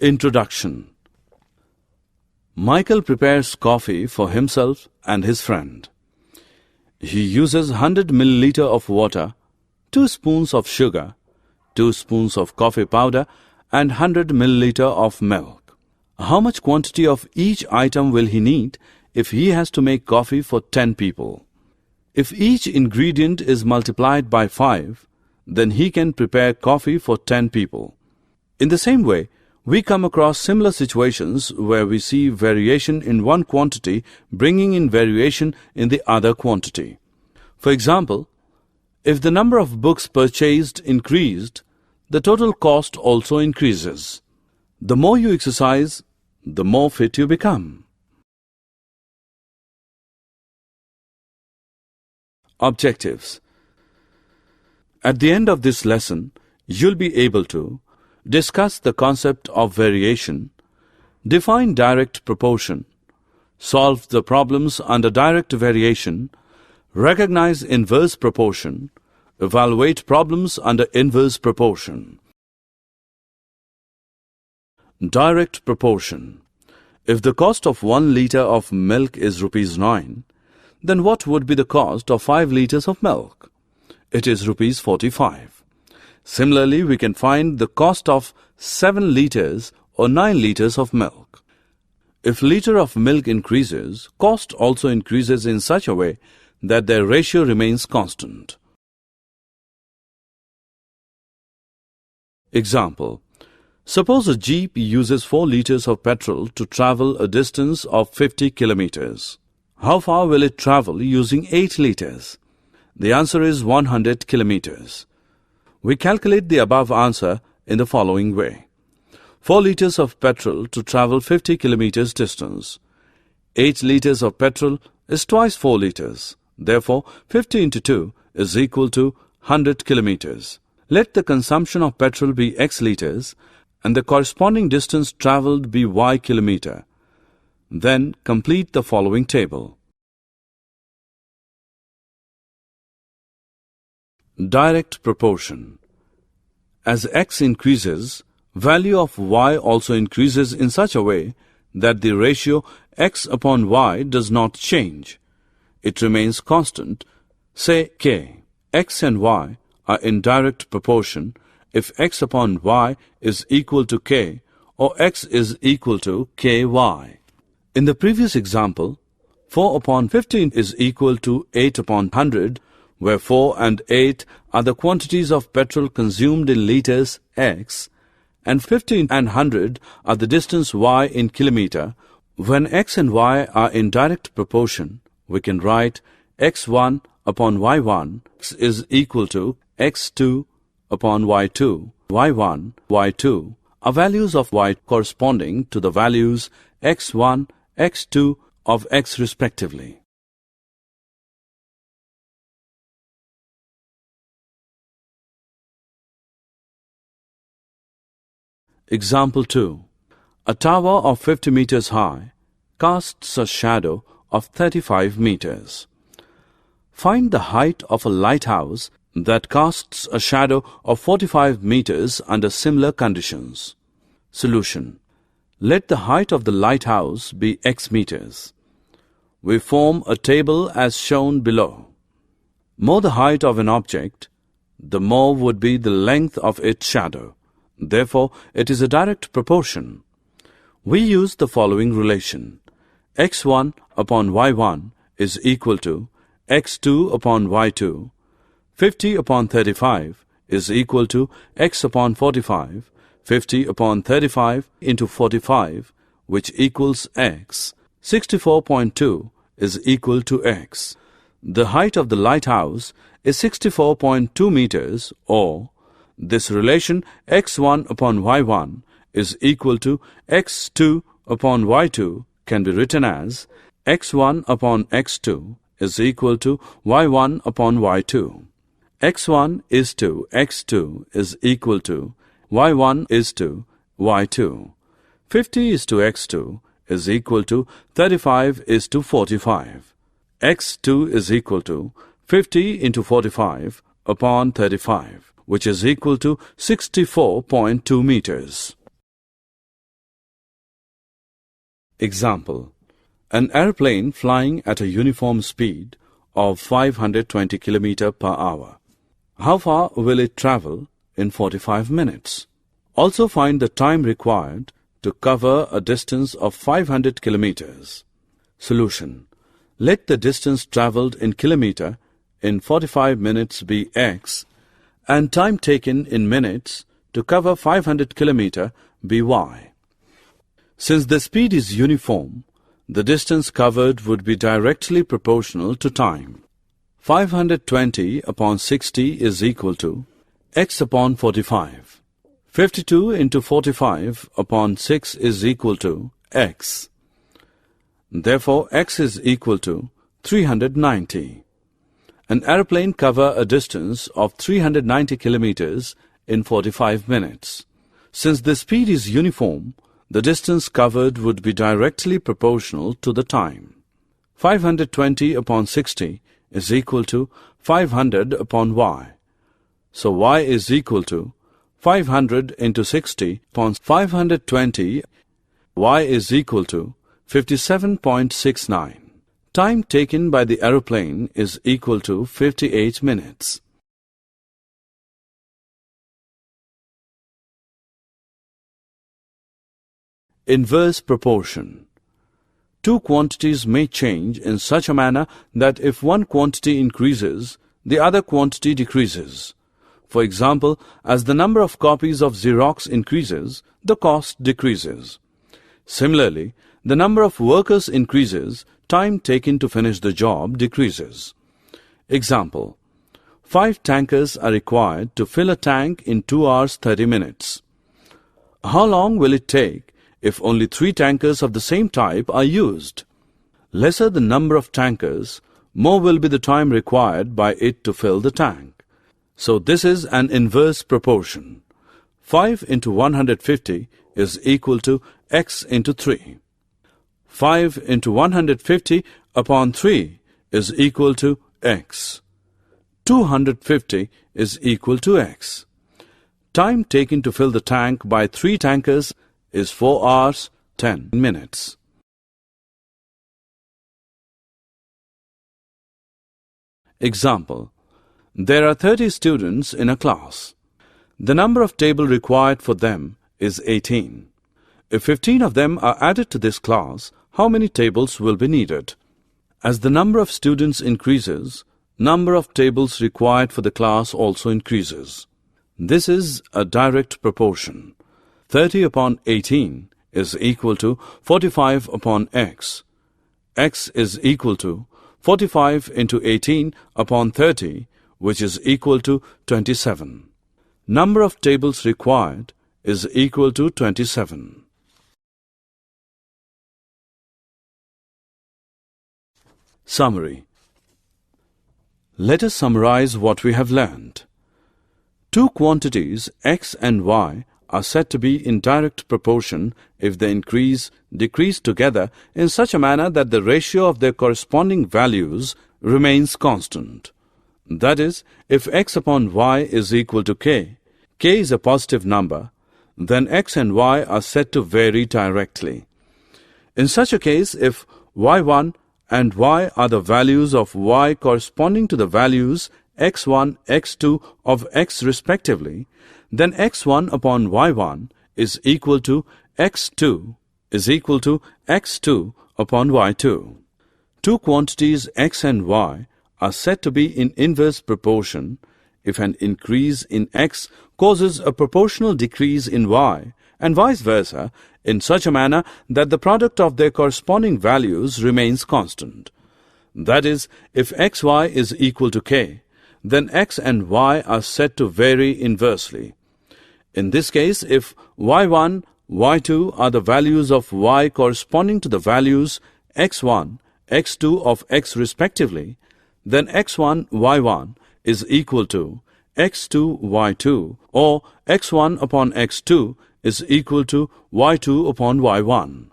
Introduction. Michael prepares coffee for himself and his friend. He uses 100 milliliter of water, 2 spoons of sugar, 2 spoons of coffee powder and 100 milliliter of milk. How much quantity of each item will he need if he has to make coffee for 10 people? If each ingredient is multiplied by 5, then he can prepare coffee for 10 people. In the same way, we come across similar situations where we see variation in one quantity bringing in variation in the other quantity. For example, if the number of books purchased increased, the total cost also increases. The more you exercise, the more fit you become. Objectives. At the end of this lesson, you'll be able to discuss the concept of variation, define direct proportion, solve the problems under direct variation, recognize inverse proportion, evaluate problems under inverse proportion. Direct proportion. If the cost of 1 liter of milk is rupees 9, then what would be the cost of 5 liters of milk? It is rupees 45. Similarly, we can find the cost of 7 liters or 9 liters of milk. If liter of milk increases, cost also increases in such a way that their ratio remains constant. Example. Suppose a jeep uses 4 liters of petrol to travel a distance of 50 kilometers. How far will it travel using 8 liters? The answer is 100 kilometers. We calculate the above answer in the following way. 4 liters of petrol to travel 50 kilometers distance. 8 liters of petrol is twice 4 liters. Therefore, 50 into 2 is equal to 100 kilometers. Let the consumption of petrol be X liters and the corresponding distance travelled be Y kilometer. Then complete the following table. Direct proportion. As X increases, value of Y also increases in such a way that the ratio X upon Y does not change. It remains constant, say K. X and Y are in direct proportion if X upon Y is equal to K or X is equal to KY. In the previous example, 4 upon 15 is equal to 8 upon 100, where 4 and 8 are the quantities of petrol consumed in liters X, and 15 and 100 are the distance Y in kilometer. When X and Y are in direct proportion, we can write X1 upon Y1 is equal to X2 upon Y2. Y1, Y2 are values of Y corresponding to the values X1, X2 of X respectively. Example 2. A tower of 50 meters high casts a shadow of 35 meters. Find the height of a lighthouse that casts a shadow of 45 meters under similar conditions. Solution. Let the height of the lighthouse be X meters. We form a table as shown below. More the height of an object, the more would be the length of its shadow. Therefore, it is a direct proportion. We use the following relation. X1 upon Y1 is equal to X2 upon Y2. 50 upon 35 is equal to X upon 45. 50 upon 35 into 45, which equals X. 64.2 is equal to X. The height of the lighthouse is 64.2 meters, or this relation X1 upon Y1 is equal to X2 upon Y2 can be written as X1 upon X2 is equal to Y1 upon Y2. X1 is to X2 is equal to Y1 is to Y2. 50 is to X2 is equal to 35 is to 45. X2 is equal to 50 into 45 upon 35, which is equal to 64.2 meters. Example: an airplane flying at a uniform speed of 520 km per hour. How far will it travel in 45 minutes? Also find the time required to cover a distance of 500 kilometers. Solution: let the distance travelled in kilometer in 45 minutes be x and time taken in minutes to cover 500 kilometer be y. Since the speed is uniform, the distance covered would be directly proportional to time. 520 upon 60 is equal to x upon 45. 52 into 45 upon 6 is equal to x. Therefore, x is equal to 390. An airplane cover a distance of 390 kilometers in 45 minutes. Since the speed is uniform, the distance covered would be directly proportional to the time. 520 upon 60 is equal to 500 upon y. So y is equal to 500 into 60 upon 520. Y is equal to 57.69. Time taken by the aeroplane is equal to 58 minutes. Inverse proportion. Two quantities may change in such a manner that if one quantity increases, the other quantity decreases. For example, as the number of copies of Xerox increases, the cost decreases. Similarly, the number of workers increases, time taken to finish the job decreases. Example: 5 tankers are required to fill a tank in 2 hours 30 minutes. How long will it take if only 3 tankers of the same type are used? Lesser the number of tankers, more will be the time required by it to fill the tank. So this is an inverse proportion. 5 into 150 is equal to x into 3. 5 into 150 upon 3 is equal to x. 250 is equal to x. Time taken to fill the tank by 3 tankers is 4 hours 10 minutes. Example: there are 30 students in a class. The number of tables required for them is 18. If 15 of them are added to this class, how many tables will be needed? As the number of students increases, number of tables required for the class also increases. This is a direct proportion. 30 upon 18 is equal to 45 upon x. X is equal to 45 into 18 upon 30, which is equal to 27. Number of tables required is equal to 27. Summary. Let us summarize what we have learned. Two quantities x and y are said to be in direct proportion if they decrease together in such a manner that the ratio of their corresponding values remains constant. That is, if x upon y is equal to k is a positive number, then x and y are said to vary directly. In such a case, if y1 and y are the values of y corresponding to the values x1, x2 of x respectively, then x1 upon y1 is equal to x2 upon y2. Two quantities x and y are said to be in inverse proportion if an increase in x causes a proportional decrease in y, and vice versa, in such a manner that the product of their corresponding values remains constant. That is, if xy is equal to k, then x and y are said to vary inversely. In this case, if y1, y2 are the values of y corresponding to the values x1, x2 of x respectively, then x1, y1 is equal to x2, y2, or x1 upon x2 is equal to y2 upon y1.